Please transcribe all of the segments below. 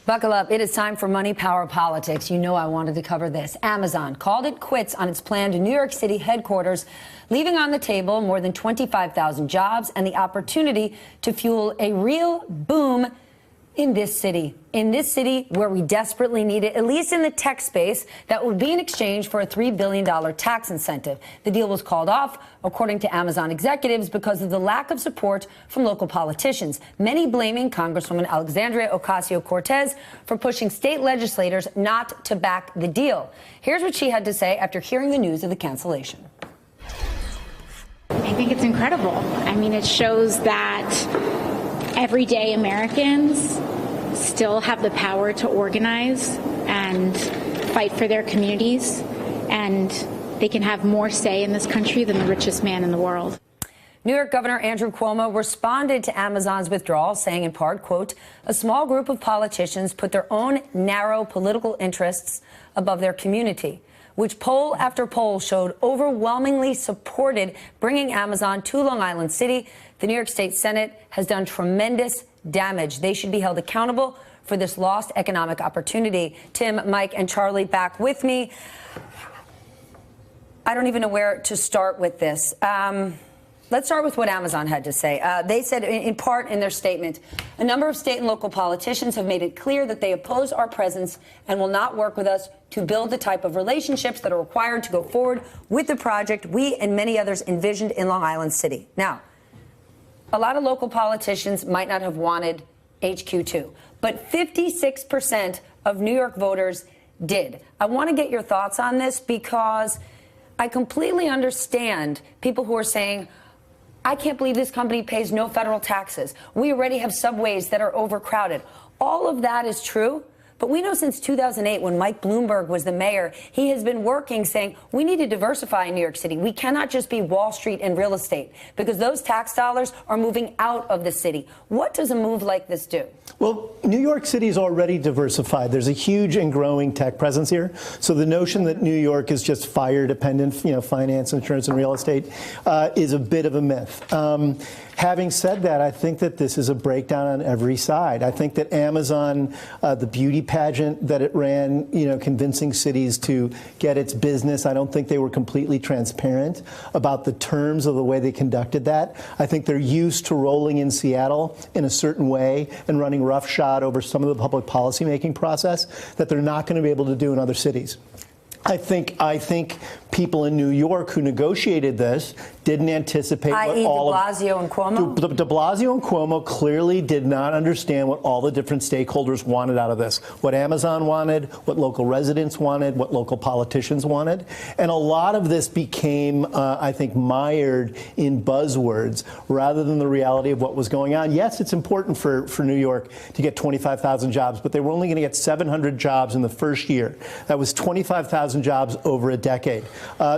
Buckle up. It is time for Money, Power, Politics. You know I wanted to cover this. Amazon called it quits on its planned New York City headquarters, leaving on the table more than 25,000 jobs and the opportunity to fuel a real boom in this city where we desperately need it, at least in the tech space. That would be in exchange for a $3 billion tax incentive. The deal was called off, according to Amazon executives, because of the lack of support from local politicians, many blaming Congresswoman Alexandria Ocasio-Cortez for pushing state legislators not to back the deal. Here's what she had to say after hearing the news of the cancellation. I think it's incredible. I mean, it shows that everyday Americans still have the power to organize and fight for their communities, and they can have more say in this country than the richest man in the world. New York Governor Andrew Cuomo responded to Amazon's withdrawal, saying in part, quote, "A small group of politicians put their own narrow political interests above their community," which poll after poll showed overwhelmingly supported bringing Amazon to Long Island City. The New York State Senate has done tremendous damage. They should be held accountable for this lost economic opportunity. Tim, Mike, and Charlie back with me. I don't even know where to start with this. Let's start with what Amazon had to say. They said, in part in their statement, a number of state and local politicians have made it clear that they oppose our presence and will not work with us to build the type of relationships that are required to go forward with the project we and many others envisioned in Long Island City. Now, a lot of local politicians might not have wanted HQ2, but 56% of New York voters did. I want to get your thoughts on this because I completely understand people who are saying, I can't believe this company pays no federal taxes. We already have subways that are overcrowded. All of that is true. But we know since 2008, when Mike Bloomberg was the mayor, he has been working saying we need to diversify in New York City. We cannot just be Wall Street and real estate because those tax dollars are moving out of the city. What does a move like this do? Well, New York City is already diversified. There's a huge and growing tech presence here. So the notion that New York is just fire dependent, finance, insurance, and real estate is a bit of a myth. Having said that, I think that this is a breakdown on every side. I think that Amazon, the beauty pageant that it ran, convincing cities to get its business, I don't think they were completely transparent about the terms of the way they conducted that. I think they're used to rolling in Seattle in a certain way and running roughshod over some of the public policymaking process that they're not going to be able to do in other cities. I think people in New York who negotiated this didn't anticipate what all de Blasio and Cuomo? De Blasio and Cuomo clearly did not understand what all the different stakeholders wanted out of this, what Amazon wanted, what local residents wanted, what local politicians wanted. And a lot of this became, I think, mired in buzzwords rather than the reality of what was going on. Yes, it's important for New York to get 25,000 jobs, but they were only going to get 700 jobs in the first year. That was 25,000 jobs over a decade.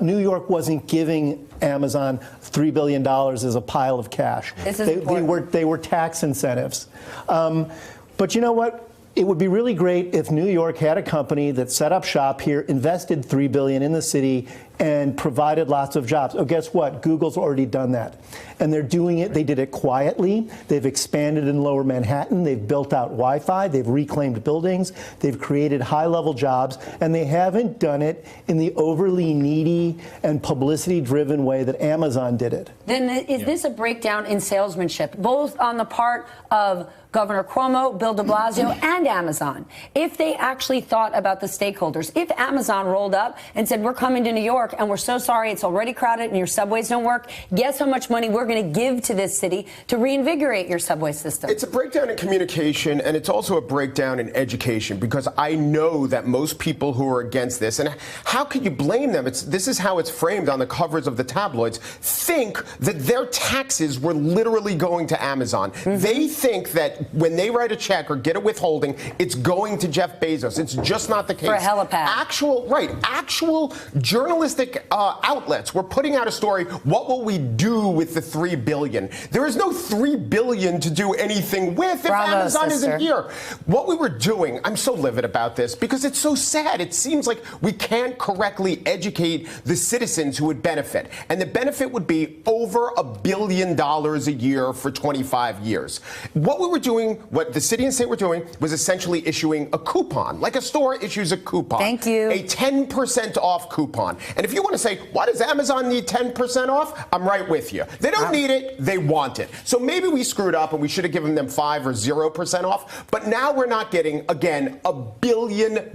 New York wasn't giving Amazon $3 billion as a pile of cash. They were tax incentives. But you know what? It would be really great if New York had a company that set up shop here, invested $3 billion in the city, and provided lots of jobs. Oh, guess what? Google's already done that. And they're doing it. They did it quietly. They've expanded in Lower Manhattan. They've built out Wi-Fi. They've reclaimed buildings. They've created high-level jobs. And they haven't done it in the overly needy and publicity-driven way that Amazon did it. Then is this a breakdown in salesmanship, both on the part of Governor Cuomo, Bill de Blasio, and Amazon? If they actually thought about the stakeholders, if Amazon rolled up and said, we're coming to New York and we're so sorry it's already crowded and your subways don't work, guess how much money we're going to give to this city to reinvigorate your subway system? It's a breakdown in communication, and it's also a breakdown in education, because I know that most people who are against this, and how could you blame them? This is how it's framed on the covers of the tabloids, think that their taxes were literally going to Amazon. They think that when they write a check or get a withholding, it's going to Jeff Bezos. It's just not the case. For a helipad. Actual journalistic journalistic outlets were putting out a story, what will we do with the $3 billion? There is no $3 billion to do anything with if Bravo, Amazon sister. isn't here. What we were doing, I'm so livid about this because it's so sad. It seems like we can't correctly educate the citizens who would benefit. And the benefit would be over $1 billion a year for 25 years. What we were doing, what the city and state were doing, was essentially issuing a coupon, like a store issues a coupon. Thank you. A 10% off coupon. And if you want to say, why does Amazon need 10% off? I'm right with you. They don't need it, they want it. So maybe we screwed up and we should have given them 5 or 0% off. But now we're not getting, again, $1 billion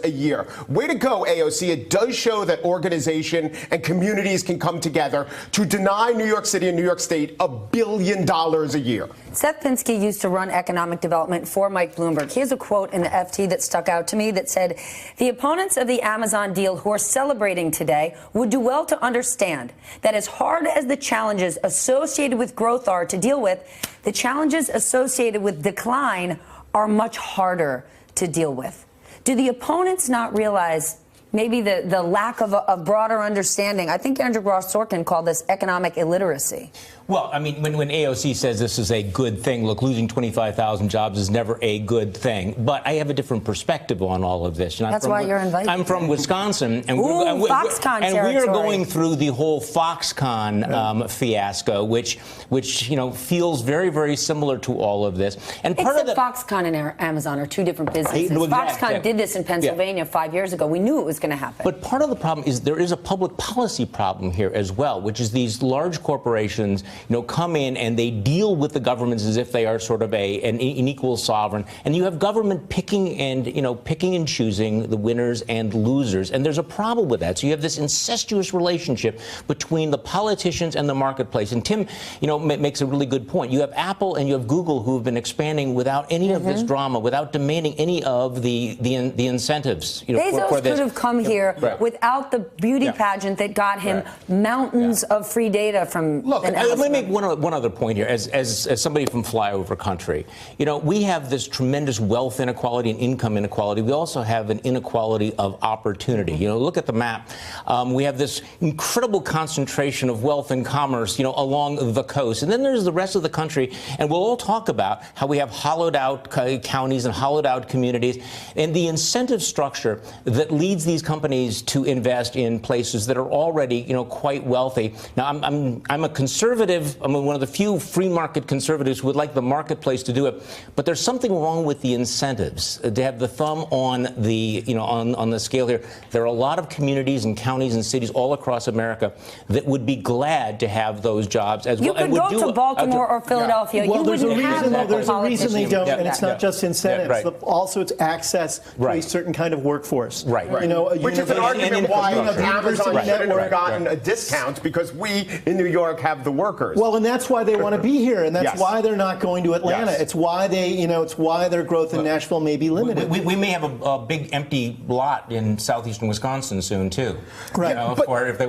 a year. Way to go, AOC. It does show that organization and communities can come together to deny New York City and New York State $1 billion a year. Seth Pinsky used to run economic development for Mike Bloomberg. Here's a quote in the FT that stuck out to me that said, the opponents of the Amazon deal who are celebrating today would do well to understand that as hard as the challenges associated with growth are to deal with, the challenges associated with decline are much harder to deal with. Do the opponents not realize maybe the lack of a broader understanding? I think Andrew Ross Sorkin called this economic illiteracy. Well, I mean, when AOC says this is a good thing, look, losing 25,000 jobs is never a good thing. But I have a different perspective on all of this. That's why you're invited. I'm from Wisconsin. And Foxconn and territory. we are going through the whole Foxconn fiasco, which feels very, very similar to all of this. And part Except of the Foxconn and Amazon are two different businesses. No, Foxconn did this in Pennsylvania 5 years ago. We knew it was going to happen. But part of the problem is there is a public policy problem here as well, which is these large corporations, come in and they deal with the governments as if they are sort of an equal sovereign, and you have government picking and choosing the winners and losers, and there's a problem with that. So you have this incestuous relationship between the politicians and the marketplace. And Tim, makes a really good point. You have Apple and you have Google who have been expanding without any of this drama, without demanding any of the incentives. Bezos for this. could have come here without the beauty pageant that got him mountains of free data from. Look, let me make one other point here. As somebody from flyover country, we have this tremendous wealth inequality and income inequality. We also have an inequality of opportunity. Look at the map. We have this incredible concentration of wealth and commerce, along the coast. And then there's the rest of the country. And we'll all talk about how we have hollowed out counties and hollowed out communities. And the incentive structure that leads these companies to invest in places that are already, quite wealthy. Now, I'm a conservative. I'm one of the few free market conservatives who would like the marketplace to do it. But there's something wrong with the incentives. To have the thumb on the, on the scale here, there are a lot of communities and counties and cities all across America that would be glad to have those jobs as You well. could go to Baltimore or Philadelphia. Well, You there's a wouldn't have reason. local There's a reason they don't, politicians. and it's not just incentives. Also, it's access to a certain kind of workforce. Right. Which is an argument why Amazon Right. shouldn't have gotten a discount because we in New York have the workers. Well, and that's why they want to be here, and that's Yes. why they're not going to Atlanta. Yes. It's why it's why their growth in Nashville may be limited. We may have a big empty lot in southeastern Wisconsin soon too. Right. If they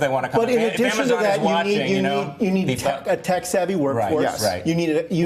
want to come. But in if addition to Amazon that, is watching, you need a tech-savvy workforce. Yes. Right. You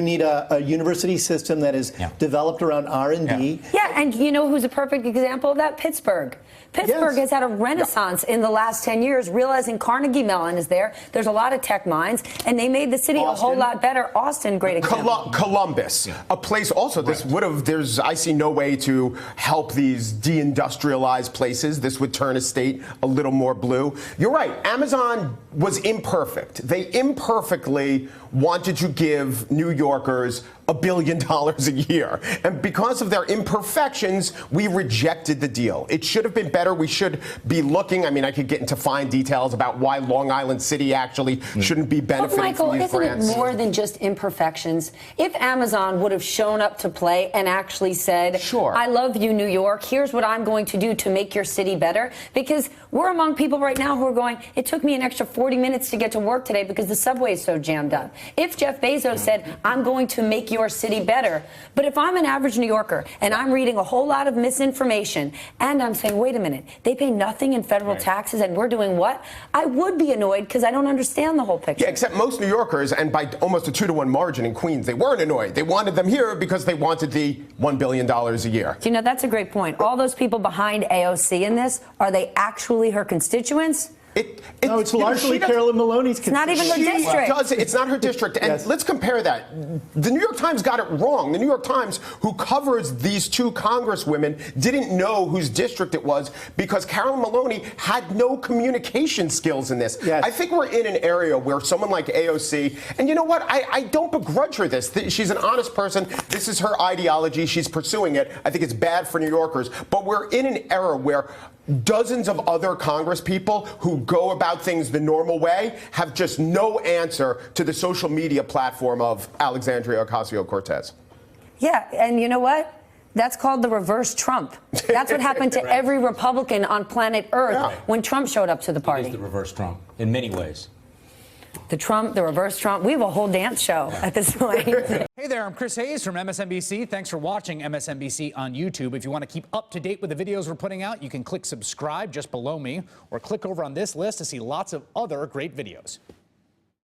need a university system that is developed around R&D. Yeah, and who's a perfect example of that? Pittsburgh. Pittsburgh has had a renaissance in the last 10 years, realizing Carnegie Mellon is there. There's a lot of tech minds, and they made the city a whole lot better. Austin, great example. Columbus, a place also. This would have. I see no way to help these deindustrialized places. This would turn a state a little more blue. You're right. Amazon was imperfect. They imperfectly wanted to give New Yorkers $1 billion a year. And because of their imperfections, we rejected the deal. It should have been better. We should be looking. I mean, I could get into fine details about why Long Island City actually shouldn't be benefiting Michael, from these isn't grants. it more than just imperfections? If Amazon would have shown up to play and actually said, Sure. I love you, New York. Here's what I'm going to do to make your city better. Because we're among people right now who are going, it took me an extra 40 minutes to get to work today because the subway is so jammed up. If Jeff Bezos said, I'm going to make your your city better. But if I'm an average New Yorker and I'm reading a whole lot of misinformation and I'm saying, wait a minute, they pay nothing in federal taxes and we're doing what? I would be annoyed because I don't understand the whole picture. Yeah, except most New Yorkers, and by almost a 2-to-1 margin in Queens, they weren't annoyed. They wanted them here because they wanted the $1 billion a year. You know, that's a great point. All those people behind AOC in this, are they actually her constituents? No, it's largely Carolyn Maloney's It's not even her She district. it's not her district. And Yes. let's compare that. The New York Times got it wrong. The New York Times, who covers these two congresswomen, didn't know whose district it was because Carolyn Maloney had no communication skills in this. Yes. I think we're in an area where someone like AOC, and you know what? I don't begrudge her this. She's an honest person. This is her ideology. She's pursuing it. I think it's bad for New Yorkers. But we're in an era where dozens of other Congress people who go about things the normal way have just no answer to the social media platform of Alexandria Ocasio-Cortez. Yeah, and you know what? That's called the reverse Trump. That's what happened to every Republican on planet Earth when Trump showed up to the It party. is the reverse Trump in many ways. The Trump, the reverse Trump. We have a whole dance show at this point. Hey there, I'm Chris Hayes from MSNBC. Thanks for watching MSNBC on YouTube. If you want to keep up to date with the videos we're putting out, you can click subscribe just below me or click over on this list to see lots of other great videos.